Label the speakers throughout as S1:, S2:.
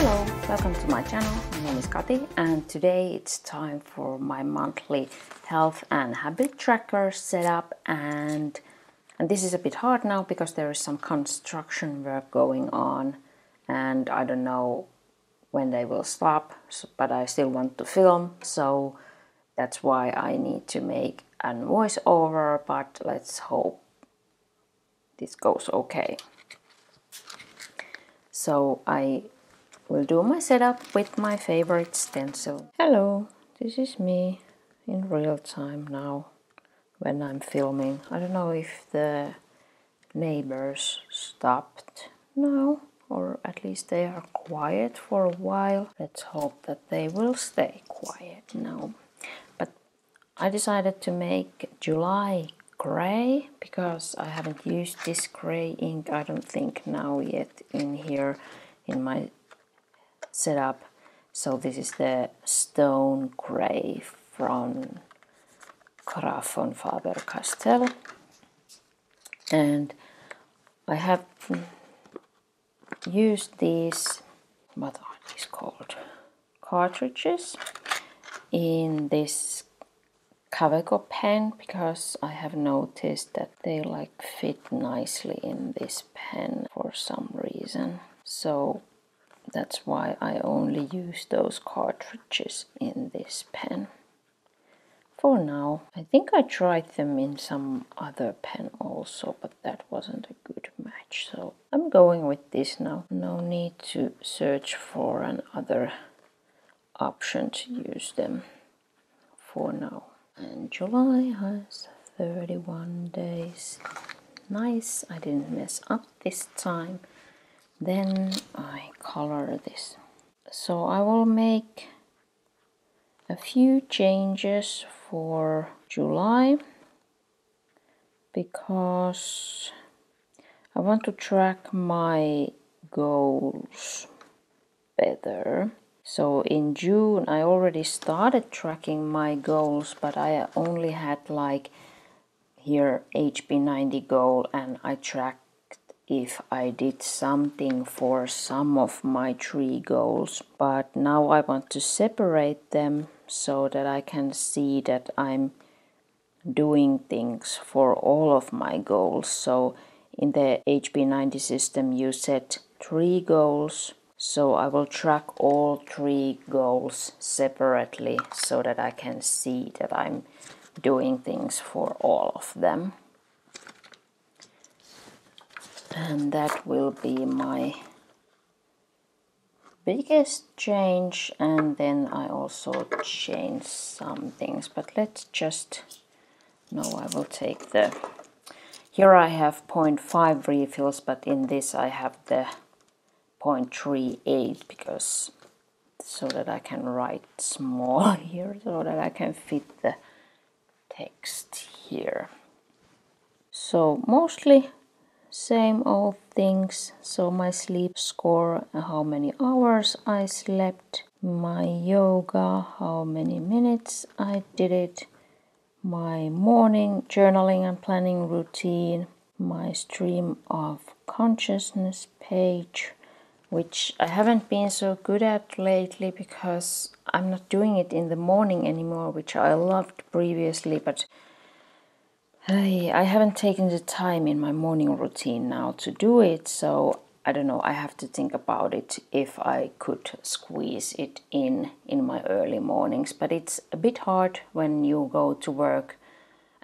S1: Hello, welcome to my channel. My name is Kati and today it's time for my monthly health and habit tracker setup, and this is a bit hard now because there is some construction work going on and I don't know when they will stop, but I still want to film, so that's why I need to make a voiceover, but let's hope this goes okay. So I will do my setup with my favorite stencil. Hello, this is me in real time now when I'm filming. I don't know if the neighbors stopped now, or at least they are quiet for a while. Let's hope that they will stay quiet now. But I decided to make July gray because I haven't used this gray ink, I don't think, now yet in here in my setup. So this is the stone gray from Graf von Faber-Castell, and I have used these, what are these called, cartridges in this Kaweco pen because I have noticed that they like fit nicely in this pen for some reason. So that's why I only use those cartridges in this pen. For now, I think I tried them in some other pen also, but that wasn't a good match. So I'm going with this now. No need to search for another option to use them for now. And July has 31 days. Nice, I didn't mess up this time. Then I color this. So I will make a few changes for July because I want to track my goals better. So in June I already started tracking my goals, but I only had like here HB90 goal, and I tracked if I did something for some of my 3 goals. But now I want to separate them so that I can see that I'm doing things for all of my goals. So in the HB90 system you set 3 goals. So I will track all 3 goals separately so that I can see that I'm doing things for all of them. And that will be my biggest change, and then I also change some things, but let's just, no, I will take the, here I have 0.5 refills, but in this I have the 0.38 because so that I can write small here, so that I can fit the text here. So mostly same old things. So my sleep score, how many hours I slept, my yoga, how many minutes I did it, my morning journaling and planning routine, my stream of consciousness page, which I haven't been so good at lately because I'm not doing it in the morning anymore, which I loved previously, but I haven't taken the time in my morning routine now to do it, so I don't know, I have to think about it if I could squeeze it in my early mornings, but it's a bit hard when you go to work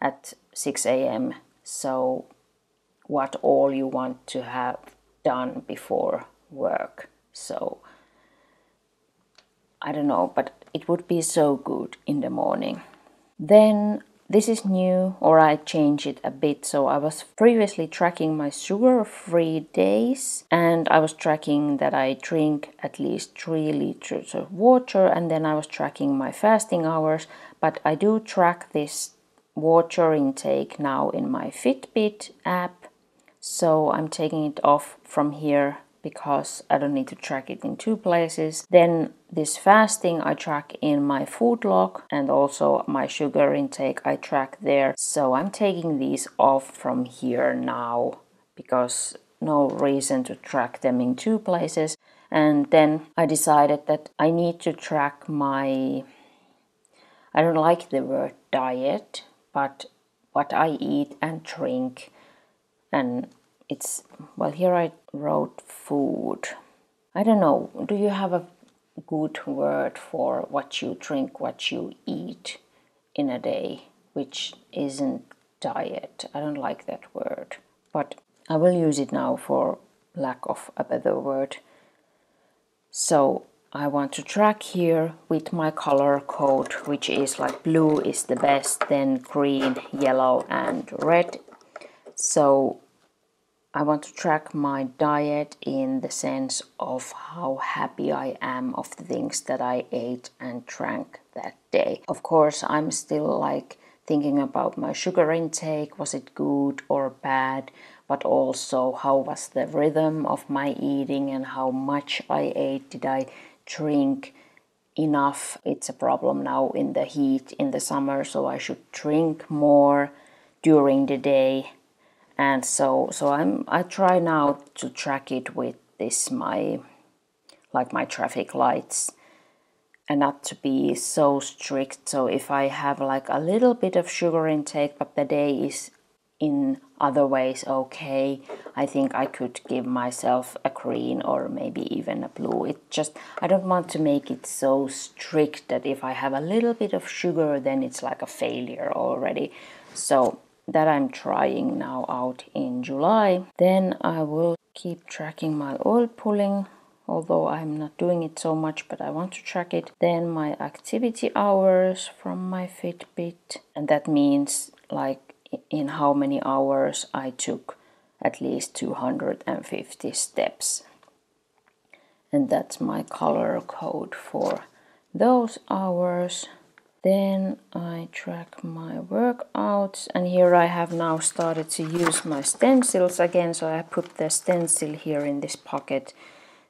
S1: at 6 a.m. So what all you want to have done before work, so I don't know, but it would be so good in the morning. Then this is new, or I changed it a bit. So I was previously tracking my sugar-free days, and I was tracking that I drink at least 3 liters of water, and then I was tracking my fasting hours. But I do track this water intake now in my Fitbit app, so I'm taking it off from here because I don't need to track it in 2 places. Then this fasting I track in my food log, and also my sugar intake I track there. So I'm taking these off from here now because no reason to track them in two places. And then I decided that I need to track my, I don't like the word diet, but what I eat and drink. And it's, well, here I wrote food. I don't know, do you have a good word for what you drink, what you eat in a day, which isn't diet? I don't like that word, but I will use it now for lack of a better word. So I want to track here with my color code, which is like blue is the best, then green, yellow and red. So I want to track my diet in the sense of how happy I am of the things that I ate and drank that day. Of course, I'm still like thinking about my sugar intake, was it good or bad, but also how was the rhythm of my eating and how much I ate, did I drink enough? It's a problem now in the heat in the summer, so I should drink more during the day. And so I try now to track it with this my traffic lights and not to be so strict. So if I have like a little bit of sugar intake but the day is in other ways okay, I think I could give myself a green or maybe even a blue. It just, I don't want to make it so strict that if I have a little bit of sugar then it's like a failure already. So that I'm trying now out in July. Then I will keep tracking my oil pulling, although I'm not doing it so much, but I want to track it. Then my activity hours from my Fitbit, and that means like in how many hours I took at least 250 steps. And that's my color code for those hours. Then I track my workouts, and here I have now started to use my stencils again, so I put the stencil here in this pocket.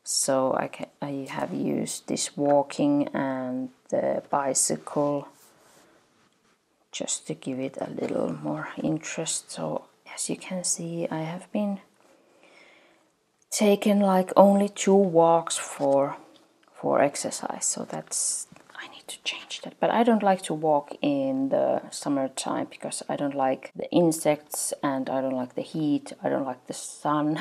S1: So I have used this walking and the bicycle just to give it a little more interest. So as you can see, I have been taking like only 2 walks for exercise, so that's, I need to change that. But I don't like to walk in the summertime because I don't like the insects and I don't like the heat, I don't like the sun.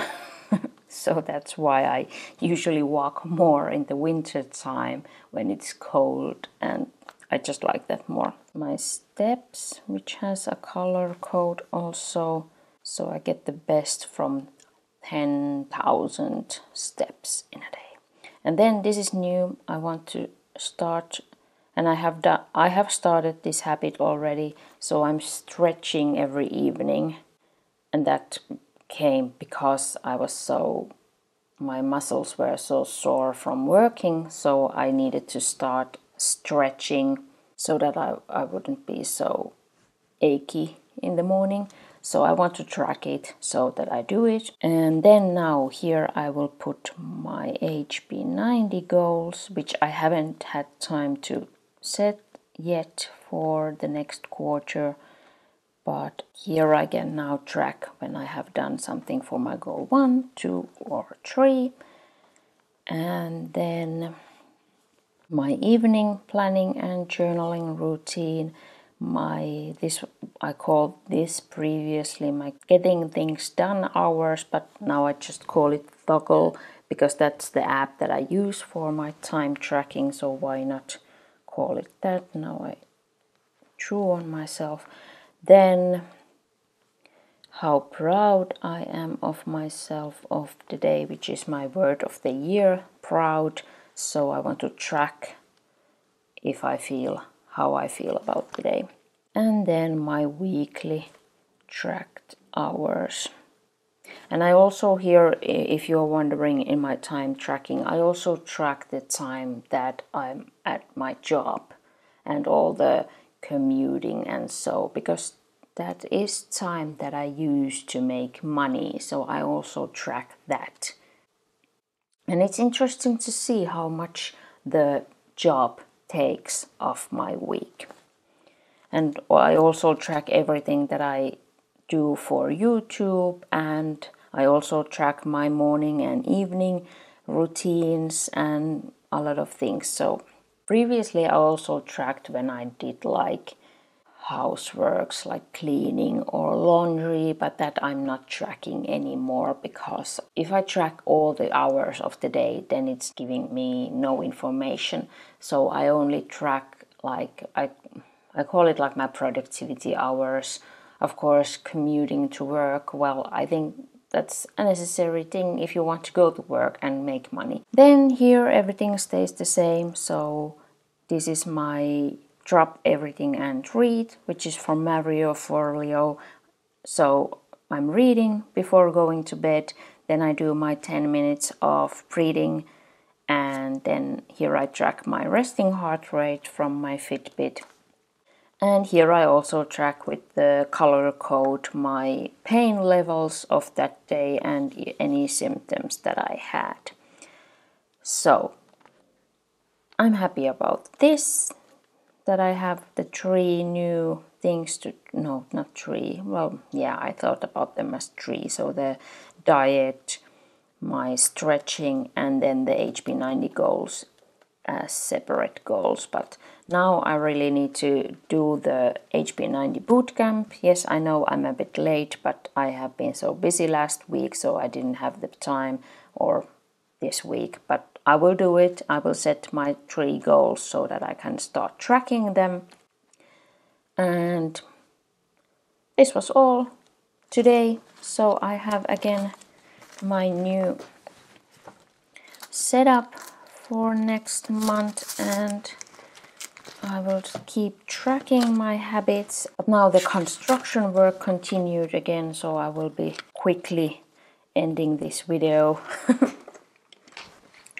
S1: So that's why I usually walk more in the winter time when it's cold, and I just like that more. My steps, which has a color code also, so I get the best from 10,000 steps in a day. And then this is new, I want to start, and I have started this habit already, so I'm stretching every evening, and that came because my muscles were so sore from working, so I needed to start stretching so that I wouldn't be so achy in the morning. So I want to track it so that I do it. And then now here I will put my HB90 goals, which I haven't had time to set yet for the next quarter. But here I can now track when I have done something for my goal 1, 2 or 3. And then my evening planning and journaling routine. I called this previously my getting things done hours, but now I just call it Toggle because that's the app that I use for my time tracking, so why not call it that? Now I drew on myself. Then how proud I am of myself of the day, which is my word of the year, proud. So I want to track how I feel about the day. And then my weekly tracked hours. And I also here, if you're wondering, in my time tracking, I also track the time that I'm at my job and all the commuting and so, because that is time that I use to make money, so I also track that. And it's interesting to see how much the job takes of my week. And I also track everything that I do for YouTube, and I also track my morning and evening routines and a lot of things. So previously I also tracked when I did like houseworks like cleaning or laundry, but that I'm not tracking anymore, because if I track all the hours of the day, then it's giving me no information. So I only track like I call it like my productivity hours. Of course, commuting to work, well, I think that's a necessary thing if you want to go to work and make money. Then here everything stays the same. So this is my drop everything and read, which is from Mario Forleo. So I'm reading before going to bed, then I do my 10 minutes of breathing, and then here I track my resting heart rate from my Fitbit. And here I also track with the color code my pain levels of that day and any symptoms that I had. So I'm happy about this, that I have the 3 new things to, no, not 3, well, yeah, I thought about them as 3. So the diet, my stretching, and then the HB90 goals as separate goals. But now I really need to do the HB90 bootcamp. Yes, I know I'm a bit late, but I have been so busy last week, so I didn't have the time, or this week, but I will do it. I will set my 3 goals so that I can start tracking them. And this was all today. So I have again my new setup for next month, and I will keep tracking my habits. But now the construction work continued again, so I will be quickly ending this video.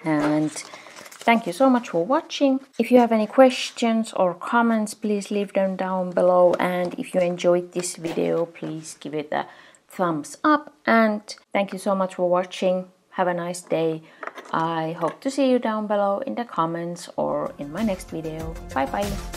S1: And thank you so much for watching. If you have any questions or comments, please leave them down below. And if you enjoyed this video, please give it a thumbs up. And thank you so much for watching. Have a nice day. I hope to see you down below in the comments or in my next video. Bye bye.